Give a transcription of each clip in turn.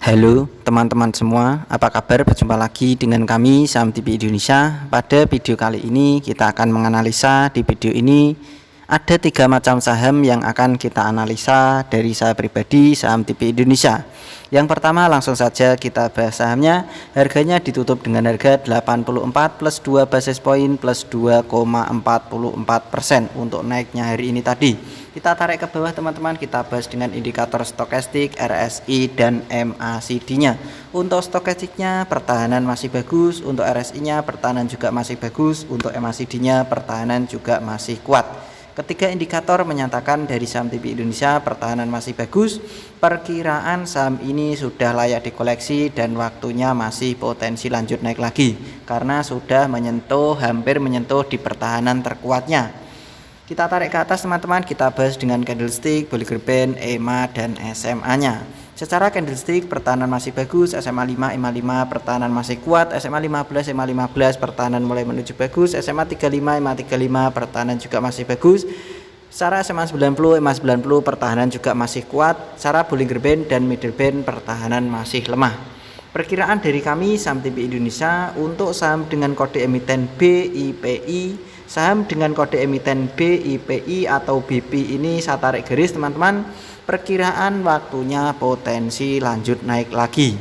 Halo teman-teman semua, apa kabar? Berjumpa lagi dengan kami Saham TV Indonesia. Pada video kali ini kita akan menganalisa. Di video ini ada 3 macam saham yang akan kita analisa dari saya pribadi Saham TV Indonesia. Yang pertama langsung saja kita bahas sahamnya. Harganya ditutup dengan harga 84 plus 2 basis point plus 2,44% untuk naiknya hari ini tadi. Kita tarik ke bawah teman-teman, kita bahas dengan indikator stokastik, RSI dan MACD-nya. Untuk stokastiknya pertahanan masih bagus, untuk RSI-nya pertahanan juga masih bagus, untuk MACD-nya pertahanan juga masih kuat. Ketiga indikator menyatakan dari Saham TV Indonesia pertahanan masih bagus, perkiraan saham ini sudah layak dikoleksi dan waktunya masih potensi lanjut naik lagi karena sudah hampir menyentuh di pertahanan terkuatnya. Kita tarik ke atas teman-teman, kita bahas dengan candlestick, Bollinger Band, EMA dan SMA-nya. Secara candlestick pertahanan masih bagus, SMA 5, EMA 5 pertahanan masih kuat, SMA 15, EMA 15 pertahanan mulai menuju bagus, SMA 35, EMA 35 pertahanan juga masih bagus. Secara SMA 90, EMA 90 pertahanan juga masih kuat, secara Bollinger Band dan Middle Band pertahanan masih lemah. Perkiraan dari kami Saham TV Indonesia untuk saham dengan kode emiten BIPI, saham dengan kode emiten BIPI atau BP ini saya tarik garis teman-teman, perkiraan waktunya potensi lanjut naik lagi.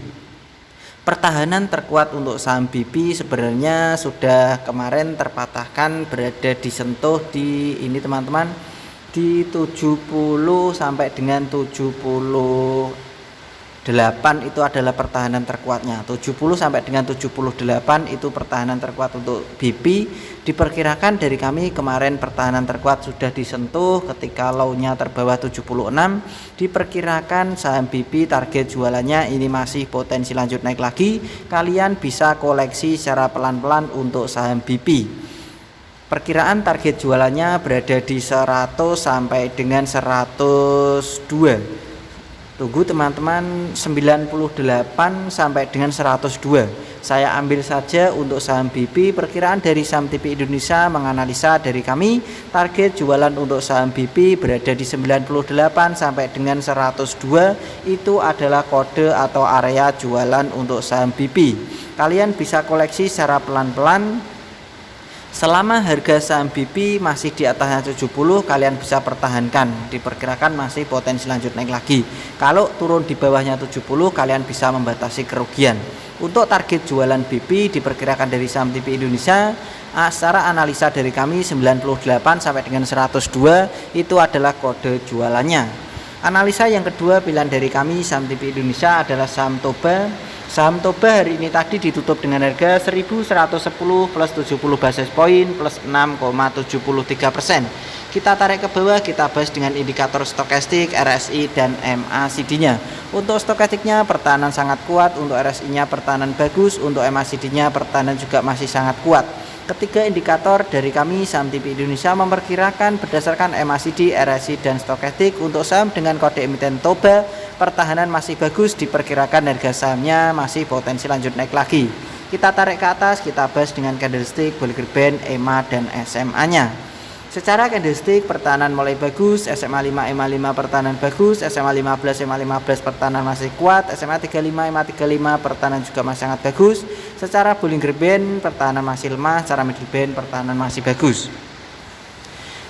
Pertahanan terkuat untuk saham BP sebenarnya sudah kemarin terpatahkan, berada disentuh di ini teman-teman, di 70 sampai dengan 78 itu adalah pertahanan terkuatnya. 70 sampai dengan 78 itu pertahanan terkuat untuk BP. Diperkirakan dari kami kemarin pertahanan terkuat sudah disentuh ketika low-nya terbawah 76. Diperkirakan saham BP target jualannya ini masih potensi lanjut naik lagi. Kalian bisa koleksi secara pelan-pelan untuk saham BP. Perkiraan target jualannya berada di 100 sampai dengan 102. Tunggu teman-teman, 98 sampai dengan 102. Saya ambil saja untuk saham BP. Perkiraan dari Saham TV Indonesia menganalisa dari kami, target jualan untuk saham BP berada di 98 sampai dengan 102. Itu adalah kode atau area jualan untuk saham BP. Kalian bisa koleksi secara pelan-pelan. Selama harga saham BP masih di atasnya 70, kalian bisa pertahankan. Diperkirakan masih potensi lanjut naik lagi. Kalau turun di bawahnya 70, kalian bisa membatasi kerugian. Untuk target jualan BP diperkirakan dari Saham TV Indonesia, secara analisa dari kami 98 sampai dengan 102 itu adalah kode jualannya. Analisa yang kedua pilihan dari kami Saham TV Indonesia adalah saham Toba. Saham Toba hari ini tadi ditutup dengan harga 1110 plus 70 basis point plus 6,73%. Kita tarik ke bawah, kita bahas dengan indikator stokastik, RSI dan MACD-nya. Untuk stokastiknya pertahanan sangat kuat, untuk RSI-nya pertahanan bagus, untuk MACD-nya pertahanan juga masih sangat kuat. Ketiga indikator dari kami Saham TV Indonesia memperkirakan berdasarkan MACD, RSI dan stokastik untuk saham dengan kode emiten Toba pertahanan masih bagus, diperkirakan harga sahamnya masih potensi lanjut naik lagi. Kita tarik ke atas, kita bahas dengan candlestick, Bollinger Band, EMA dan SMA-nya. Secara candlestick pertahanan mulai bagus, SMA 5, EMA 5 pertahanan bagus, SMA 15, EMA 15 pertahanan masih kuat, SMA 35, EMA 35 pertahanan juga masih sangat bagus. Secara Bollinger Band pertahanan masih lemah, secara Middle Band pertahanan masih bagus.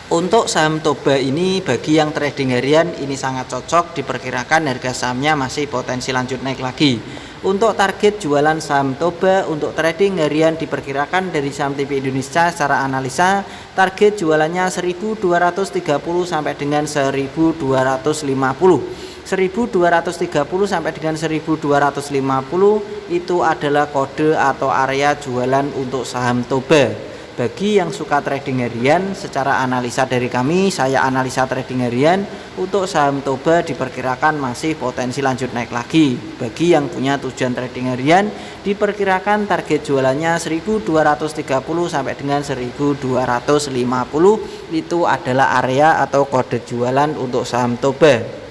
Untuk saham Toba ini bagi yang trading harian ini sangat cocok, diperkirakan harga sahamnya masih potensi lanjut naik lagi. Untuk target jualan saham Toba untuk trading harian diperkirakan dari Saham TV Indonesia secara analisa target jualannya 1230 sampai dengan 1250. 1230 sampai dengan 1250 itu adalah kode atau area jualan untuk saham Toba. Bagi yang suka trading harian, secara analisa dari kami, saya analisa trading harian untuk saham Toba diperkirakan masih potensi lanjut naik lagi. Bagi yang punya tujuan trading harian, diperkirakan target jualannya 1230 sampai dengan 1250 itu adalah area atau kode jualan untuk saham Toba.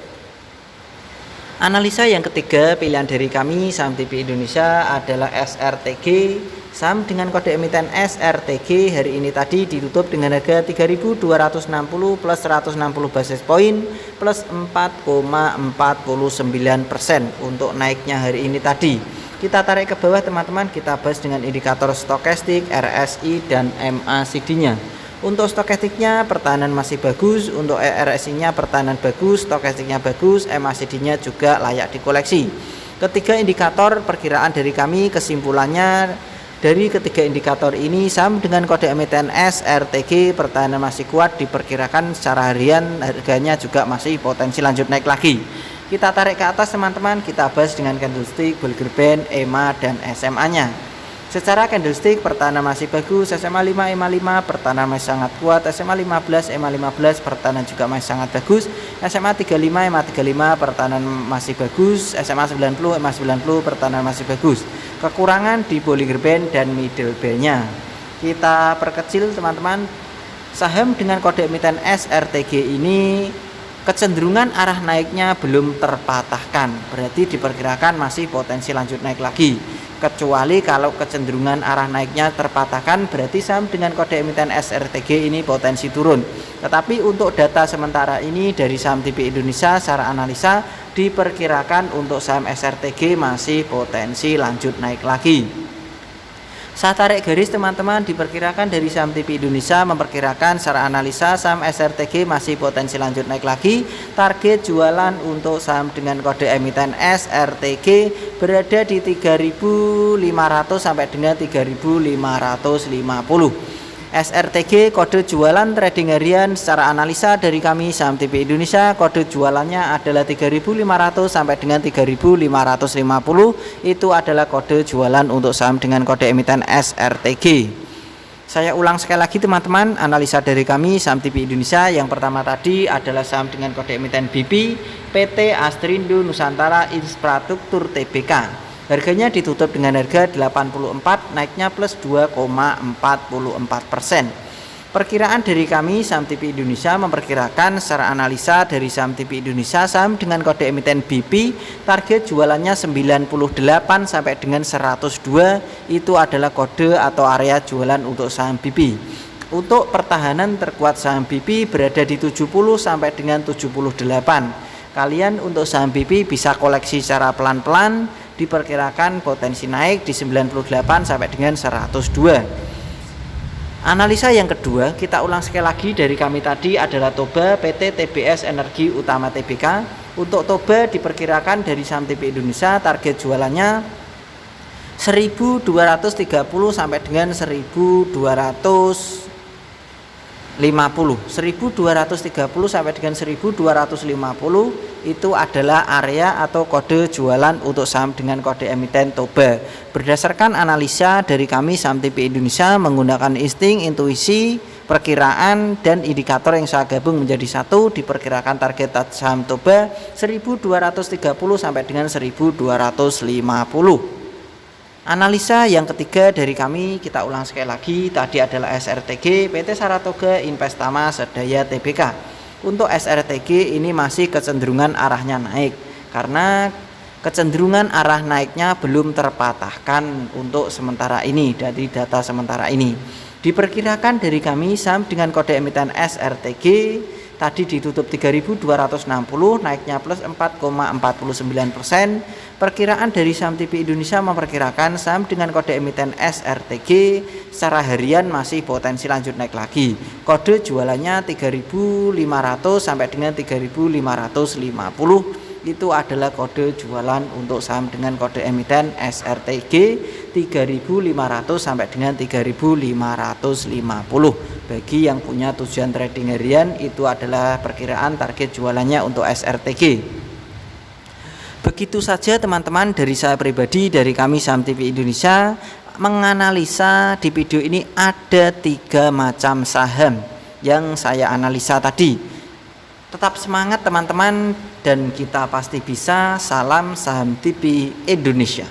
Analisa yang ketiga pilihan dari kami Saham TV Indonesia adalah SRTG. Saham dengan kode emiten SRTG hari ini tadi ditutup dengan harga 3.260 plus 160 basis poin plus 4,49% untuk naiknya hari ini tadi. Kita tarik ke bawah teman-teman, kita bahas dengan indikator stokastik, RSI dan MACD-nya. Untuk stokastiknya pertahanan masih bagus, untuk RSI-nya pertahanan bagus, stokastiknya bagus, MACD-nya juga layak dikoleksi. Ketiga indikator perkiraan dari kami, kesimpulannya dari ketiga indikator ini saham dengan kode emiten SRTG pertahanan masih kuat, diperkirakan secara harian harganya juga masih potensi lanjut naik lagi. Kita tarik ke atas teman-teman, kita bahas dengan candlestick, Bollinger Band, EMA dan SMA-nya. Secara candlestick pertahanan masih bagus, SMA 5, EMA 5 pertahanan masih sangat kuat, SMA 15, EMA 15 pertahanan juga masih sangat bagus, SMA 35, EMA 35 pertahanan masih bagus, SMA 90, EMA 90 pertahanan masih bagus. Kekurangan di Bollinger Band dan middle band-nya. Kita perkecil teman-teman, saham dengan kode emiten SRTG ini kecenderungan arah naiknya belum terpatahkan, berarti diperkirakan masih potensi lanjut naik lagi. Kecuali kalau kecenderungan arah naiknya terpatahkan, berarti saham dengan kode emiten SRTG ini potensi turun. Tetapi untuk data sementara ini dari saham TV Indonesia secara analisa diperkirakan untuk saham SRTG masih potensi lanjut naik lagi. Saya tarik garis teman-teman, diperkirakan dari saham TV Indonesia memperkirakan secara analisa saham SRTG masih potensi lanjut naik lagi. Target jualan untuk saham dengan kode emiten SRTG berada di 3.500 sampai dengan 3.550. SRTG kode jualan trading harian secara analisa dari kami saham TV Indonesia, kode jualannya adalah 3.500 sampai dengan 3.550. Itu adalah kode jualan untuk saham dengan kode emiten SRTG. Saya ulang sekali lagi teman-teman, analisa dari kami saham TV Indonesia yang pertama tadi adalah saham dengan kode emiten BP, PT Astrindo Nusantara Infrastruktur Tbk. Harganya ditutup dengan harga 84, naiknya plus 2,44%. Perkiraan dari kami saham TV Indonesia memperkirakan secara analisa dari saham TV Indonesia saham dengan kode emiten BP target jualannya 98 sampai dengan 102, itu adalah kode atau area jualan untuk saham BP. Untuk pertahanan terkuat saham BP berada di 70 sampai dengan 78. Kalian untuk saham BP bisa koleksi secara pelan-pelan, diperkirakan potensi naik di 98 sampai dengan 102. Analisa yang kedua, kita ulang sekali lagi dari kami tadi adalah Toba PT TBS Energi Utama Tbk. Untuk Toba diperkirakan dari saham TV Indonesia target jualannya 1.230 sampai dengan 1.250. 1230 sampai dengan 1250 itu adalah area atau kode jualan untuk saham dengan kode emiten Toba. Berdasarkan analisa dari kami saham TV Indonesia menggunakan insting, intuisi, perkiraan dan indikator yang saya gabung menjadi satu, diperkirakan target saham Toba 1230 sampai dengan 1250. Analisa yang ketiga dari kami kita ulang sekali lagi, tadi adalah SRTG PT Saratoga Investama Sedaya Tbk. Untuk SRTG ini masih kecenderungan arahnya naik karena kecenderungan arah naiknya belum terpatahkan untuk sementara ini dari data sementara ini. Diperkirakan dari kami saham dengan kode emiten SRTG tadi ditutup 3.260, naiknya plus 4,49%. Perkiraan dari saham TV Indonesia memperkirakan saham dengan kode emiten SRTG secara harian masih potensi lanjut naik lagi. Kode jualannya 3.500 sampai dengan 3.550. Itu adalah kode jualan untuk saham dengan kode emiten SRTG 3.500 sampai dengan 3.550. Bagi yang punya tujuan trading harian, itu adalah perkiraan target jualannya untuk SRTG. Begitu saja teman-teman dari saya pribadi, dari kami saham TV Indonesia menganalisa. Di video ini ada 3 macam saham yang saya analisa tadi. Tetap semangat teman-teman dan kita pasti bisa. Salam saham TV Indonesia.